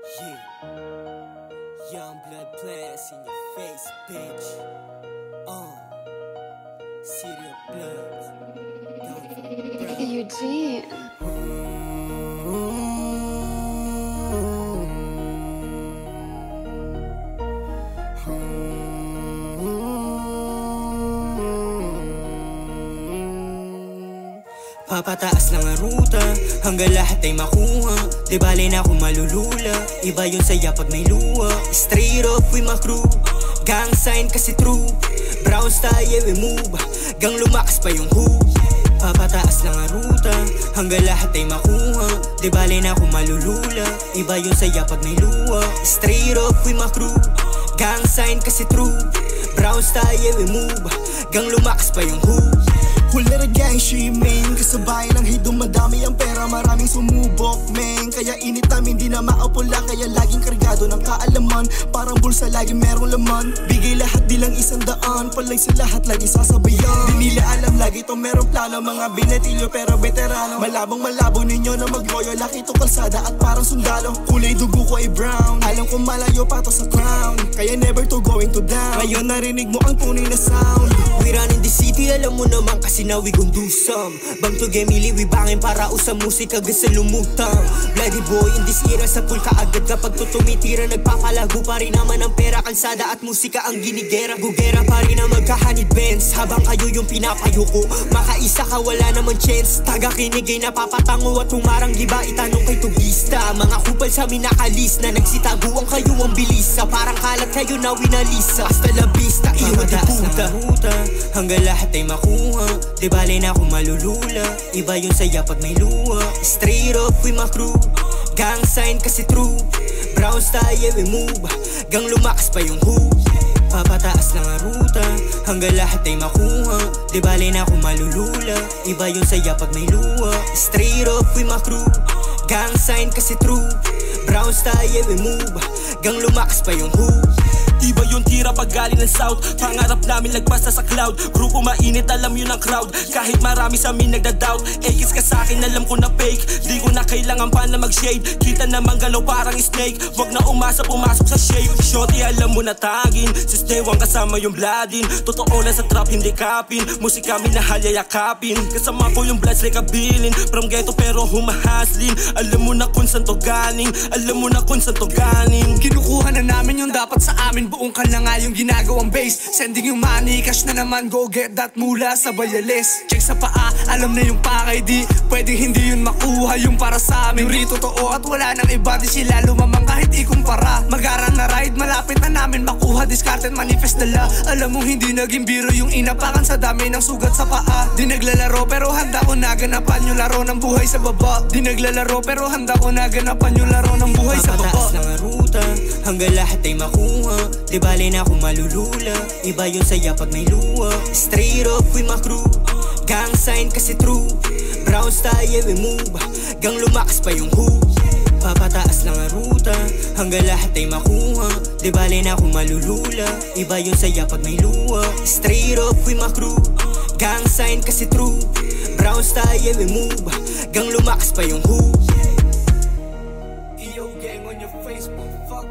Yeah, young blood plants in your face, bitch. City of blood. Eugene. Papataas lang ang ruta hanggang lahat ay makuha. Di bale na akong malulula, iba yun saya pag may luha. Straight up with my crew, gang sign kasi true. Brown style we move, gang lumakas pa yung who. Papataas lang ang ruta hanggang lahat ay makuha. Di bale na akong malulula, iba yun saya pag may luha. Straight up with my crew, gang sign kasi true. Brown style we move, gang lumakas pa yung who. Hulera gang main, kasabay ng hate dumadami ang pera, maraming sumubok men. Kaya init namin di na maapula, kaya laging kargado ng kaalaman. Parang bulsa lagi merong laman, bigay lahat di lang 100. Palay sa lahat lagi sasabayan. Di nila alam lagi to merong plano, mga binatilyo pero veterano. Malabong malabo ninyo na mag-royal, laki to kalsada at parang sundalo. Kulay dugo ko ay brown, alam ko malayo pa to sa crown, kaya never to going to down. Ngayon narinig mo ang tunay na sound. We run in the city, alam mo naman kasi now we gon' do some. Bang to gemili, we bangin para usang musika gasa lumutang. Bloody boy in this era, sa pool ka agad kapag tutumitira. Nagpapalago pa rin naman ang pera, kalsada at musika ang ginigera. Gugera pa rin na magkahanid Benz, habang kayo yung pinapayuko. Makaisa ka wala naman chance, taga-kinig ay napapatango at humarang giba. Itanong kay tugista, mga kupal sa amin nakalis na nagsitaguan kayo ang bilis. Sa parang kalat kayo na winalisa, hasta la vista, iwan di puta. Hanggang lahat ay makuha, di bale na akong malulula, iba yung saya pag may luha. Straight up with my crew, gang sign kasi true. Brown style we move, gang lumakas pa yung who. Papataas lang ang ruta hanggang lahat ay makuha, di bale na akong malulula, iba yung saya pag may luha. Straight up with my crew, gang sign kasi true. Brown style we move, gang lumakas pa yung who. Iba yung tira pag galing ng south, pangarap namin lagpas na sa cloud. Grupo mainit, alam yun ang crowd, kahit marami sa amin nagda-doubt. Ekis ka sa'kin, alam ko na fake, di ko na kailangan pa na mag-shade. Kita naman galaw parang snake, wag na umasa pumasok sa shade. Shorty alam mo na tagin, sistewang kasama yung bloodin. Totoo lang sa trap hindi kapin, musika minahal yayakapin. Kasama ko yung bloods like a bilin, from ghetto pero humahaslin. Alam mo na kung saan to galing, alam mo na kung saan to galing. Kinukuha na namin yung dapat sa amin, buong ka na nga yung ginagawang base. Sending yung money, cash na naman, go get that mula sa Bayales. Check sa paa, alam na yung pakay, di pwedeng hindi yun makuha yung para sa amin. Yung rito totoo at wala nang iba, di sila lumamang kahit ikumpara. Mag-aral na ride, malapit na namin makuha, discarded manifest dala. Alam mo hindi naging biro yung inapakan sa dami ng sugat sa paa. Di naglalaro pero handa ko na ganapan yung laro ng buhay sa baba. Di naglalaro pero handa ko na ganapan yung laro ng buhay sa baba. Papataas lang ang ruta hanggang lahat ay makuha, di bale na akong malulula, iba yung saya pag may luha. Straight up with my crew, gang sign kasi true. Brown style we move, gang lumakas pa yung who. Papataas lang ang ruta hanggang lahat ay makuha, di bale na akong malulula, iba yung saya pag may luha. Straight up with my crew, gang sign kasi true. Brown style we move, gang lumakas pa yung who. Yo gang on your Facebook, fuck.